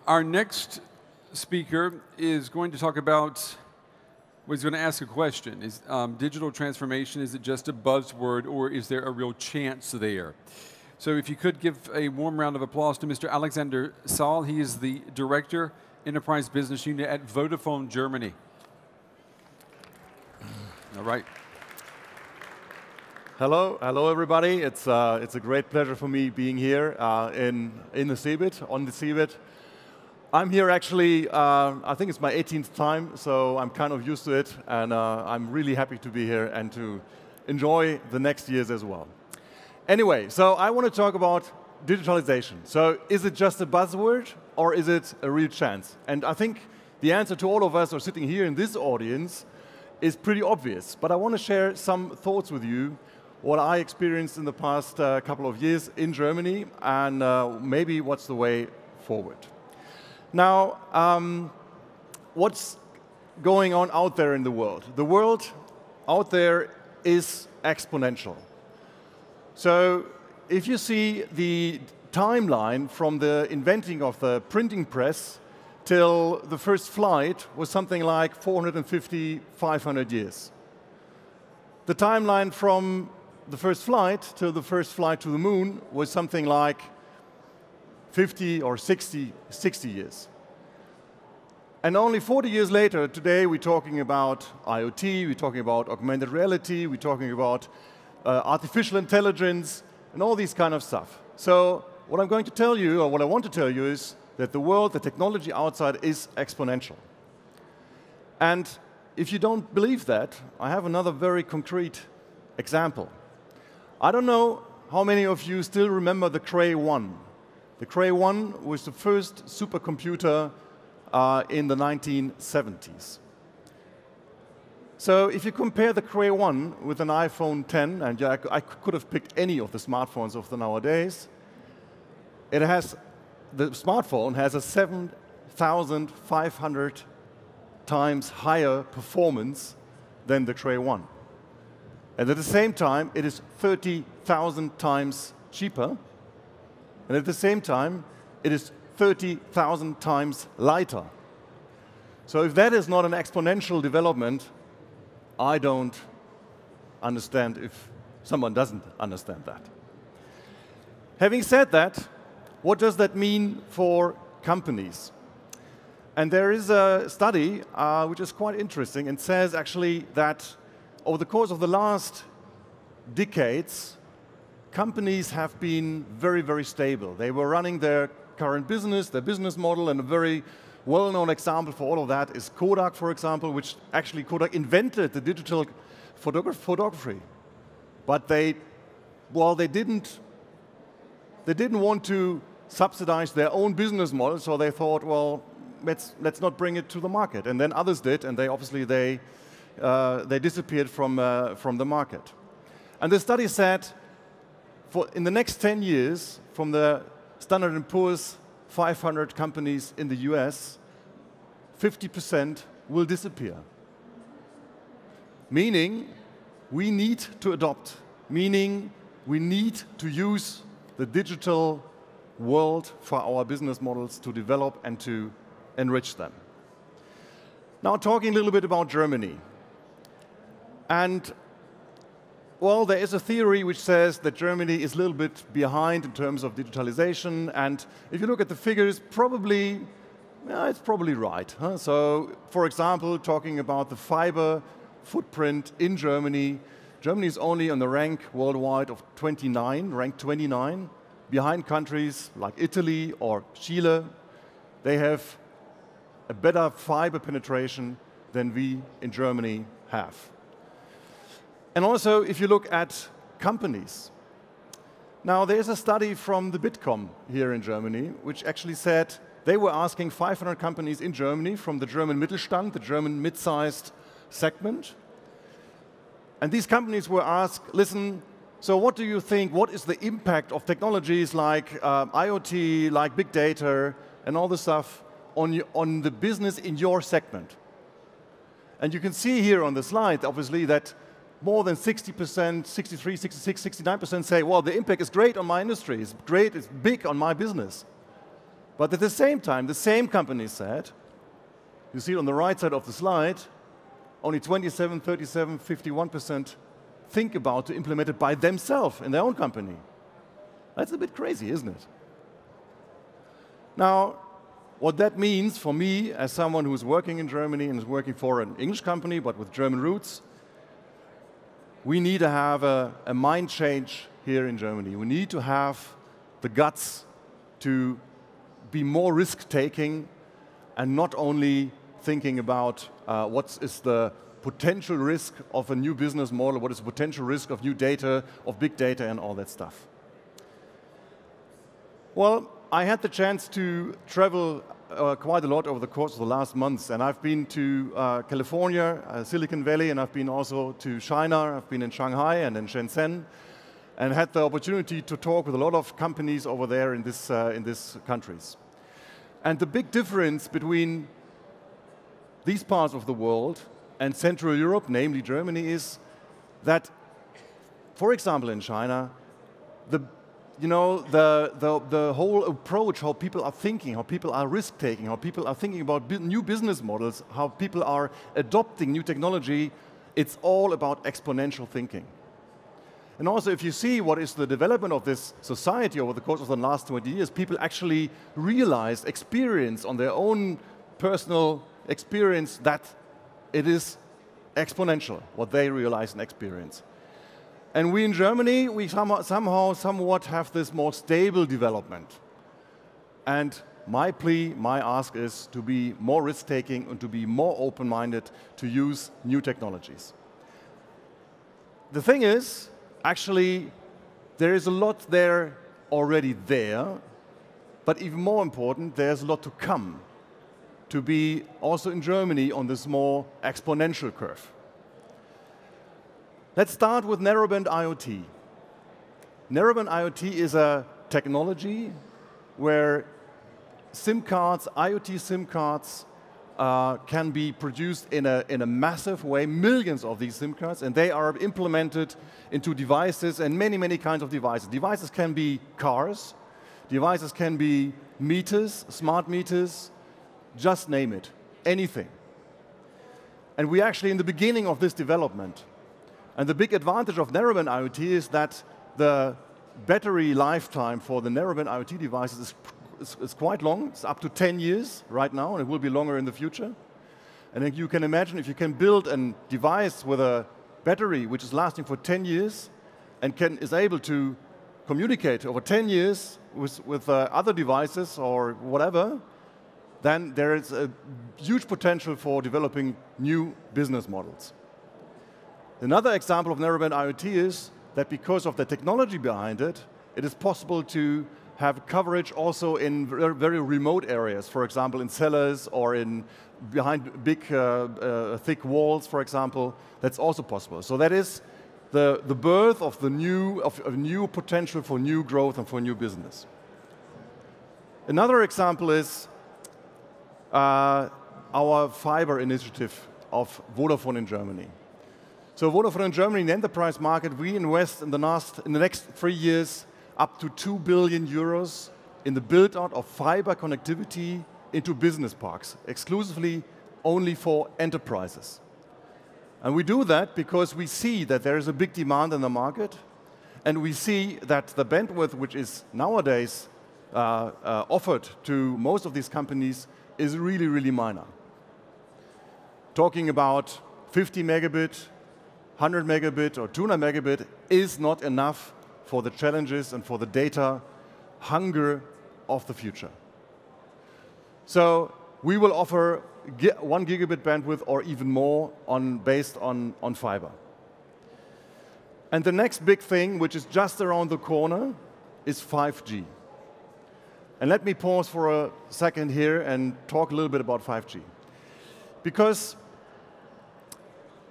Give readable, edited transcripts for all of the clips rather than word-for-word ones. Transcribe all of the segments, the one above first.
Our next speaker is going to talk about, well, he's going to ask a question. Is digital transformation, is it just a buzzword, or is there a real chance there? So if you could give a warm round of applause to Mr. Alexander Saul. He is the Director, Enterprise Business Unit at Vodafone Germany. All right. Hello everybody. It's a great pleasure for me being here in the CEBIT, on the CEBIT. I'm here actually, I think it's my 18th time, so I'm kind of used to it, and I'm really happy to be here and to enjoy the next years as well. Anyway, so I want to talk about digitalization. So is it just a buzzword, or is it a real chance? And I think the answer to all of us who are sitting here in this audience is pretty obvious, but I want to share some thoughts with you, what I experienced in the past couple of years in Germany, and maybe what's the way forward. Now, what's going on out there in the world? The world out there is exponential. So if you see the timeline from the inventing of the printing press till the first flight was something like 450, 500 years. The timeline from the first flight till the first flight to the moon was something like 50 or 60 years. And only 40 years later, today we're talking about IoT, we're talking about augmented reality, we're talking about artificial intelligence, and all these kind of stuff. So what I'm going to tell you, or what I want to tell you, is that the world, the technology outside is exponential. And if you don't believe that, I have another very concrete example. I don't know how many of you still remember the Cray 1. The Cray 1 was the first supercomputer in the 1970s. So if you compare the Cray 1 with an iPhone 10, and I could have picked any of the smartphones of the nowadays, the smartphone has a 7,500 times higher performance than the Cray 1. And at the same time, it is 30,000 times cheaper. And at the same time, it is 30,000 times lighter. So if that is not an exponential development, I don't understand if someone doesn't understand that. Having said that, what does that mean for companies? And there is a study which is quite interesting and says actually that over the course of the last decades, companies have been very, very stable. They were running their current business, their business model, and a very well-known example for all of that is Kodak, for example, which actually Kodak invented the digital photography. But they didn't want to subsidize their own business model, so they thought, well, let's not bring it to the market. And then others did, and they disappeared from the market. And the study said, in the next 10 years, from the Standard & Poor's 500 companies in the US, 50% will disappear. Meaning, we need to adopt. Meaning, we need to use the digital world for our business models to develop and to enrich them. Now, talking a little bit about Germany. And, well, there is a theory which says that Germany is a little bit behind in terms of digitalization. And if you look at the figures, it's probably right. Huh? So, for example, talking about the Fibre footprint in Germany, Germany is only on the rank worldwide of 29, ranked 29, behind countries like Italy or Chile. They have a better fiber penetration than we in Germany have. And also, if you look at companies. Now, there's a study from the Bitkom here in Germany, which actually said they were asking 500 companies in Germany from the German Mittelstand, the German mid-sized segment. And these companies were asked, listen, so what do you think, what is the impact of technologies like IoT, like big data, and all this stuff on the business in your segment? And you can see here on the slide, obviously, that more than 60%, 63, 66, 69% say, well, the impact is great on my industry, it's great, it's big on my business. But at the same time, the same company said, you see it on the right side of the slide, only 27, 37, 51% think about to implement it by themselves in their own company. That's a bit crazy, isn't it? Now, what that means for me, as someone who's working in Germany and is working for an English company, but with German roots, we need to have a mind change here in Germany. We need to have the guts to be more risk-taking and not only thinking about what is the potential risk of a new business model, what is the potential risk of new data, of big data, and all that stuff. Well, I had the chance to travel quite a lot over the course of the last months, and I've been to California, Silicon Valley, and I've been also to China. I've been in Shanghai and in Shenzhen, and had the opportunity to talk with a lot of companies over there in these countries. And the big difference between these parts of the world and Central Europe, namely Germany, is that, for example, in China, the whole approach, how people are thinking, how people are risk-taking, how people are thinking about new business models, how people are adopting new technology, it's all about exponential thinking. And also, if you see what is the development of this society over the course of the last 20 years, people actually realize, experience on their own personal experience that it is exponential, what they realize and experience. And we in Germany, we somewhat have this more stable development. And my plea, my ask is to be more risk-taking and to be more open-minded to use new technologies. The thing is, actually, there is a lot there already there, but even more important, there's a lot to come to be also in Germany on this more exponential curve. Let's start with Narrowband IoT. Narrowband IoT is a technology where SIM cards, IoT SIM cards, can be produced in a massive way, millions of these SIM cards, and they are implemented into devices and many, many kinds of devices. Devices can be cars, devices can be meters, smart meters, just name it, anything. And we're actually in the beginning of this development. And the big advantage of Narrowband IoT is that the battery lifetime for the Narrowband IoT devices is quite long. It's up to 10 years right now, and it will be longer in the future. And then you can imagine if you can build a device with a battery which is lasting for 10 years and is able to communicate over 10 years with other devices or whatever, then there is a huge potential for developing new business models. Another example of Narrowband IoT is that because of the technology behind it, it is possible to have coverage also in very remote areas, for example, in cellars or behind big, thick walls, for example. That's also possible. So that is the birth of a new potential for new growth and for new business. Another example is our Fibre initiative of Vodafone in Germany. So Vodafone in Germany, in the enterprise market, we invest in the next 3 years up to 2 billion euros in the build-out of fiber connectivity into business parks, exclusively only for enterprises. And we do that because we see that there is a big demand in the market, and we see that the bandwidth which is nowadays offered to most of these companies is really, really minor. Talking about 50 megabit, 100 megabit or 200 megabit is not enough for the challenges and for the data hunger of the future. So we will offer 1 gigabit bandwidth or even more based on fiber. And the next big thing, which is just around the corner, is 5G. And let me pause for a second here and talk a little bit about 5G. Because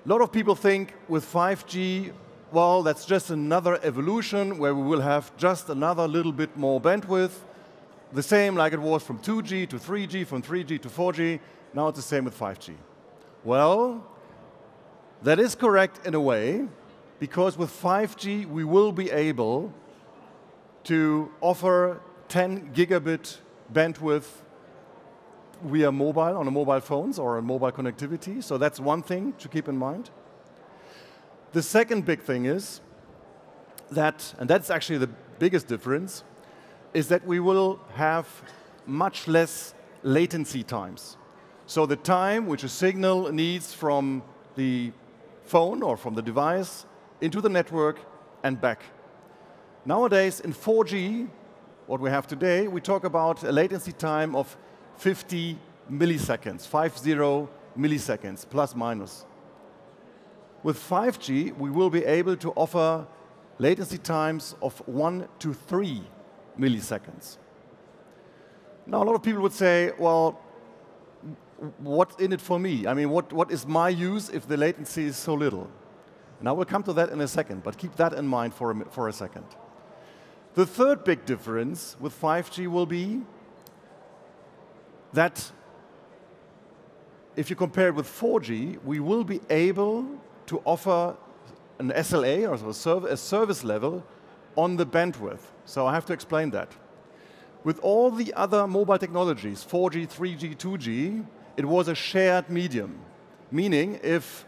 a lot of people think with 5G, well, that's just another evolution where we will have just another little bit more bandwidth, the same like it was from 2G to 3G, from 3G to 4G. Now it's the same with 5G. Well, that is correct in a way, because with 5G we will be able to offer 10 gigabit bandwidth via mobile, on a mobile phones or on mobile connectivity. So that's one thing to keep in mind. The second big thing is that, and that's actually the biggest difference, is that we will have much less latency times. So the time which a signal needs from the phone or from the device into the network and back. Nowadays, in 4G, what we have today, we talk about a latency time of 50 milliseconds, 50 milliseconds, plus minus. With 5G, we will be able to offer latency times of 1 to 3 milliseconds. Now, a lot of people would say, well, what's in it for me? I mean, what is my use if the latency is so little? And I will come to that in a second, but keep that in mind for a second. The third big difference with 5G will be that if you compare it with 4G, we will be able to offer an SLA, or a service level, on the bandwidth. So I have to explain that. With all the other mobile technologies, 4G, 3G, 2G, it was a shared medium. Meaning if,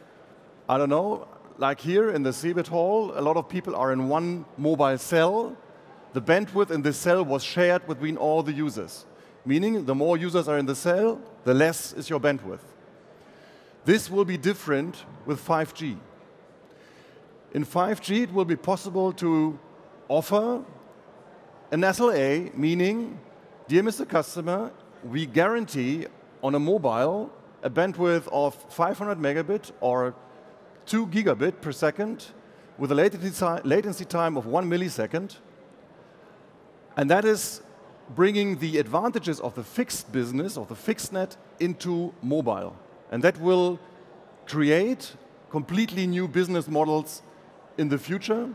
I don't know, like here in the CEBIT hall, a lot of people are in one mobile cell, the bandwidth in this cell was shared between all the users. Meaning the more users are in the cell, the less is your bandwidth. This will be different with 5G. In 5G, it will be possible to offer an SLA, meaning, dear Mr. Customer, we guarantee on a mobile a bandwidth of 500 megabit or 2 gigabit per second with a latency time of 1 millisecond. And that is bringing the advantages of the fixed business, of the fixed net, into mobile. And that will create completely new business models in the future,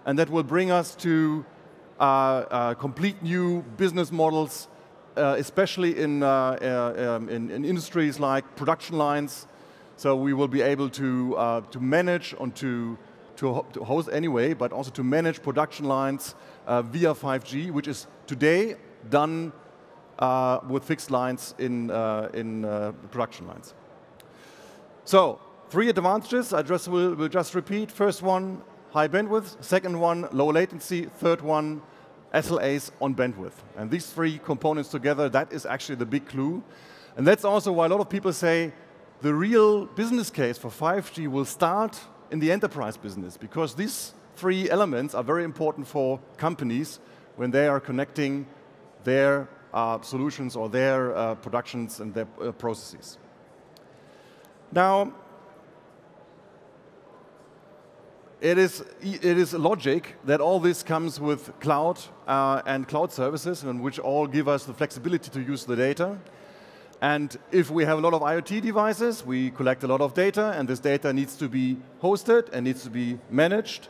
and that will bring us to complete new business models, especially in industries like production lines. So we will be able to manage and to host anyway, but also to manage production lines via 5G, which is today done with fixed lines in production lines. So 3 advantages. I will just repeat. First one, high bandwidth. Second one, low latency. Third one, SLAs on bandwidth. And these 3 components together, that is actually the big clue. And that's also why a lot of people say the real business case for 5G will start in the enterprise business, because these 3 elements are very important for companies when they are connecting their solutions or their productions and their processes. Now, it is logic that all this comes with cloud and cloud services, and which all give us the flexibility to use the data. And if we have a lot of IoT devices, we collect a lot of data, and this data needs to be hosted and needs to be managed.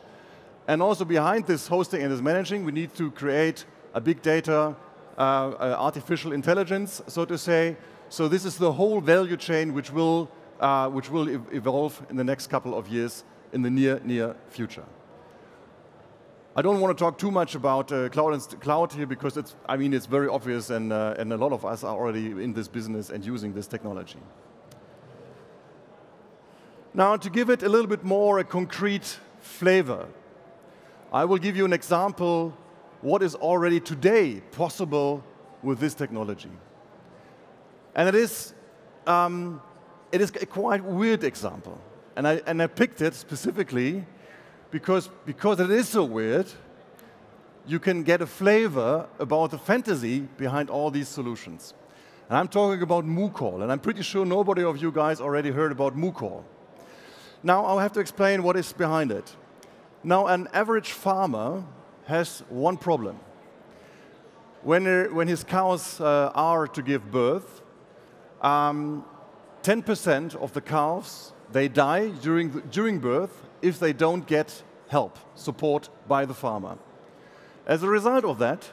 And also behind this hosting and this managing, we need to create a big data, artificial intelligence, so to say. So this is the whole value chain which will evolve in the next couple of years in the near future. I don't want to talk too much about cloud here, because it's very obvious, and a lot of us are already in this business and using this technology. Now, to give it a little bit more a concrete flavor, I will give you an example what is already today possible with this technology. And it is a quite weird example. And I picked it specifically because it is so weird, you can get a flavor about the fantasy behind all these solutions. And I'm talking about MooCall, and I'm pretty sure nobody of you guys already heard about MooCall. Now I'll have to explain what is behind it. Now, an average farmer has one problem. When his cows are to give birth, 10% of the calves, they die during birth if they don't get help, support by the farmer. As a result of that,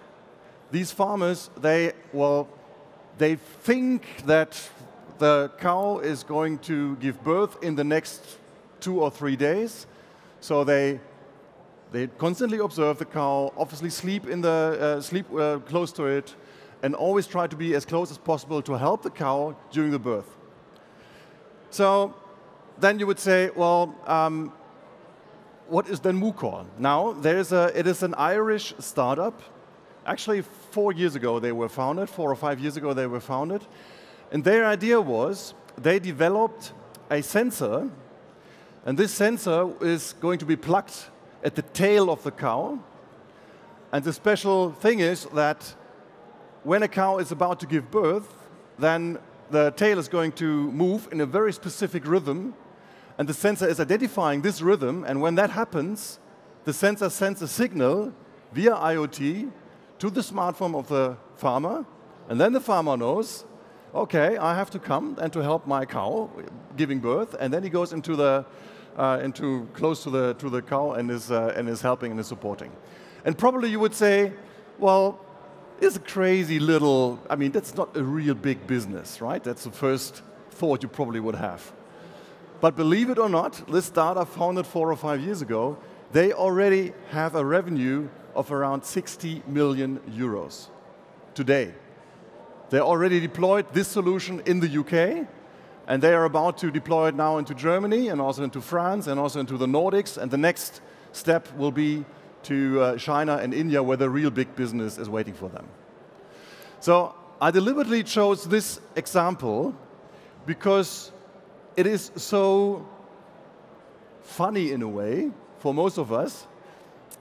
these farmers, they think that the cow is going to give birth in the next 2 or 3 days, so they constantly observe the cow, obviously sleep close to it, and always try to be as close as possible to help the cow during the birth. So then you would say, well, what is then MooCall? Now, it is an Irish startup. Actually, 4 years ago they were founded, 4 or 5 years ago they were founded. And their idea was they developed a sensor, and this sensor is going to be plugged at the tail of the cow. And the special thing is that when a cow is about to give birth, then the tail is going to move in a very specific rhythm, and the sensor is identifying this rhythm, and when that happens, the sensor sends a signal via IoT to the smartphone of the farmer, and then the farmer knows, okay, I have to come and to help my cow giving birth, and then he goes into close to the cow and is helping and is supporting. And probably you would say, well, it's a crazy little, I mean, that's not a real big business, right? That's the first thought you probably would have. But believe it or not, this startup founded 4 or 5 years ago, they already have a revenue of around 60 million euros today. They already deployed this solution in the UK, and they are about to deploy it now into Germany and also into France and also into the Nordics, and the next step will be to China and India, where the real big business is waiting for them. So I deliberately chose this example because it is so funny in a way for most of us,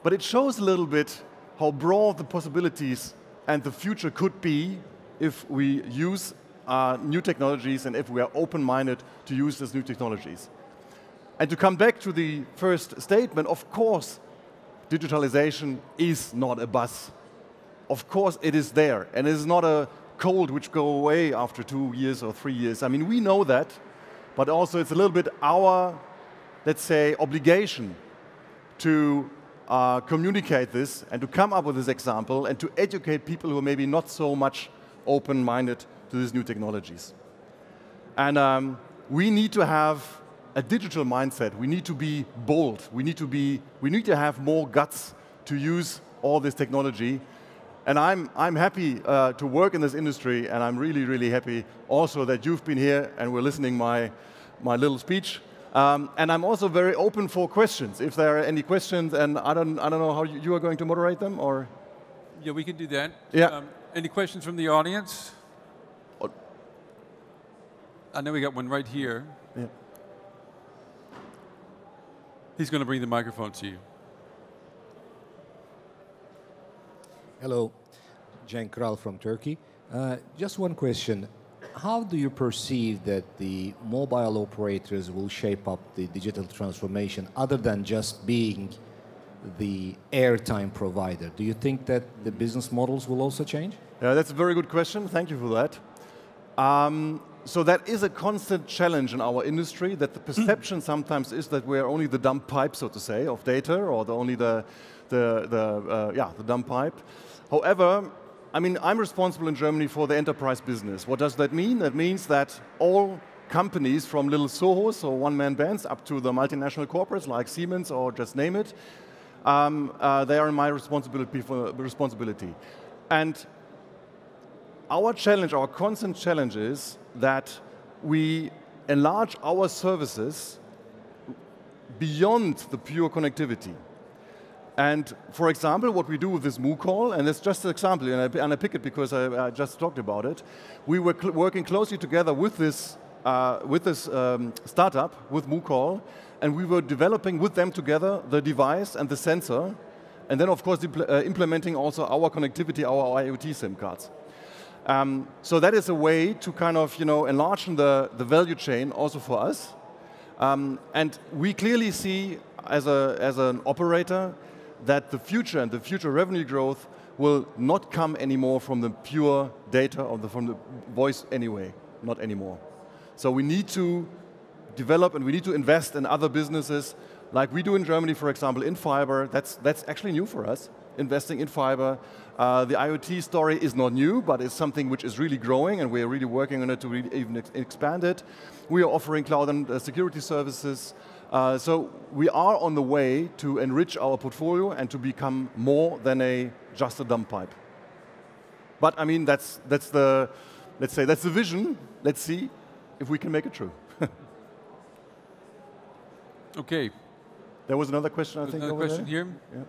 but it shows a little bit how broad the possibilities and the future could be if we use new technologies and if we are open-minded to use these new technologies. And to come back to the first statement, of course, digitalization is not a buzz. Of course, it is there, and it is not a cold which go away after 2 years or 3 years. I mean, we know that, but also it's a little bit our, let's say, obligation to communicate this and to come up with this example and to educate people who are maybe not so much open-minded to these new technologies. And we need to have a digital mindset. We need to be bold. We need to have more guts to use all this technology. And I'm happy to work in this industry, and I'm really, really happy also that you've been here and we're listening my little speech. And I'm also very open for questions. If there are any questions, and I don't know how you are going to moderate them, or? Yeah, we can do that. Yeah. Any questions from the audience? I know we got one right here. Yeah. He's going to bring the microphone to you. Hello, Cenk Kral from Turkey. Just one question. How do you perceive that the mobile operators will shape up the digital transformation other than just being the airtime provider? Do you think that the business models will also change? Yeah, that's a very good question. Thank you for that. So that is a constant challenge in our industry, that the perception sometimes is that we're only the dumb pipe, so to say, of data, or only the dumb pipe. However, I mean, I'm responsible in Germany for the enterprise business. What does that mean? That means that all companies, from little Sohos or one-man bands up to the multinational corporates like Siemens or just name it, they are in my responsibility. And our challenge, our constant challenge is that we enlarge our services beyond the pure connectivity. And for example, what we do with this MooCall, and it's just an example, and I pick it because I just talked about it, we were working closely together with this startup, with MooCall, and we were developing with them together the device and the sensor, and then of course implementing also our connectivity, our IoT SIM cards. So that is a way to kind of enlarge the value chain also for us. And we clearly see as an operator that the future and the future revenue growth will not come anymore from the pure data or from the voice anyway, not anymore. So we need to develop and we need to invest in other businesses like we do in Germany, for example, in Fibre. That's actually new for us, investing in Fibre. The IoT story is not new, but it's something which is really growing, and we are really working on it to really even expand it. We are offering cloud and security services. So we are on the way to enrich our portfolio and to become more than just a dumb pipe. But I mean, that's the, let's say, that's the vision. Let's see if we can make it true. Okay. There was another question, I think, another over question there. here. Yeah.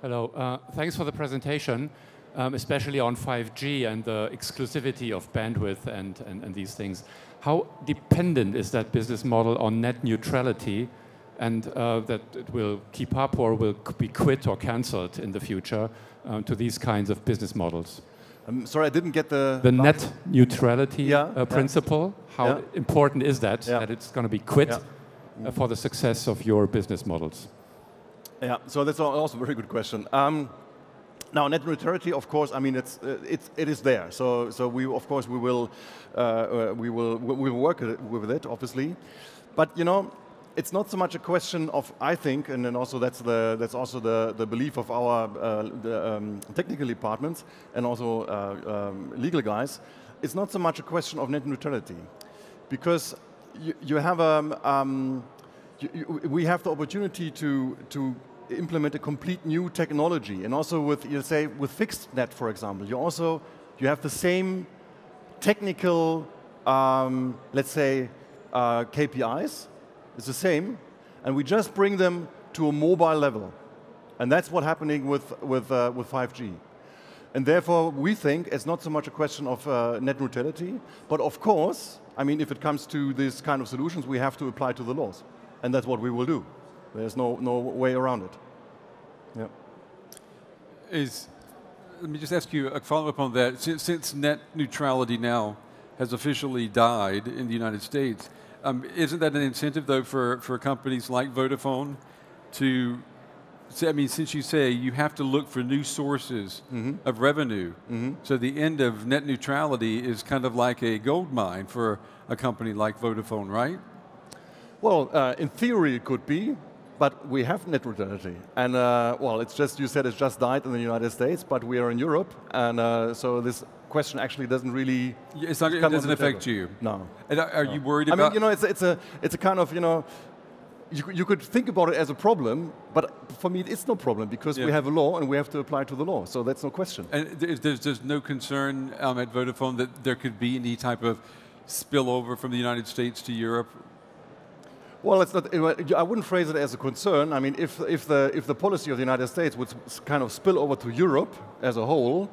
Hello. Thanks for the presentation, especially on 5G and the exclusivity of bandwidth and these things. How dependent is that business model on net neutrality, and that it will keep up or will be quit or cancelled in the future to these kinds of business models? Sorry, I didn't get the net neutrality principle. How important is that, that it's going to be quit for the success of your business models? Yeah, so that's also a very good question. Now, net neutrality, of course, I mean, it is there. So we, of course, we will work with it, obviously. But you know, it's not so much a question of, I think, and then also that's also the belief of our technical departments and also legal guys. It's not so much a question of net neutrality, because you have we have the opportunity to implement a complete new technology, and also with, you say, with fixed net, for example, you have the same technical, let's say, KPIs. It's the same, and we just bring them to a mobile level, and that's what's happening with 5G. And therefore, we think it's not so much a question of net neutrality, but of course, I mean, if it comes to these kind of solutions, we have to apply to the laws, and that's what we will do. There's no way around it. Yeah. Let me just ask you a follow-up on that. Since net neutrality now has officially died in the United States, isn't that an incentive, though, for companies like Vodafone to, I mean, since you say you have to look for new sources of revenue, so the end of net neutrality is kind of like a gold mine for a company like Vodafone, right? Well, in theory it could be, but we have net neutrality. And well, it's just, you said it's just died in the United States, but we are in Europe, and so this question actually doesn't really. It doesn't affect you. No. And are you worried about? I mean, you know, it's a kind of, you know, you could think about it as a problem, but for me it's no problem, because we have a law and we have to apply to the law. So that's no question. And there's no concern at Vodafone that there could be any type of spillover from the United States to Europe? Well, it's not. I wouldn't phrase it as a concern. I mean, if the policy of the United States would kind of spill over to Europe as a whole,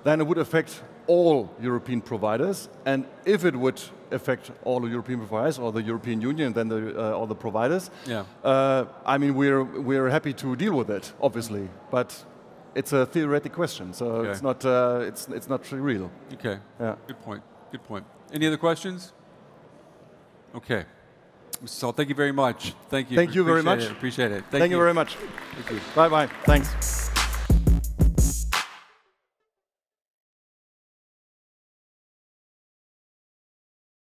then it would affect all European providers. And if it would affect all the European providers or the European Union, then all the providers. Yeah. I mean, we're happy to deal with it, obviously, but it's a theoretic question, so it's not real. Okay. Yeah. Good point. Good point. Any other questions? Okay. Mr. Saul, thank you very much. Thank you. Thank you very much. Appreciate it. Thank you very much. Thank you. Bye-bye. Thanks.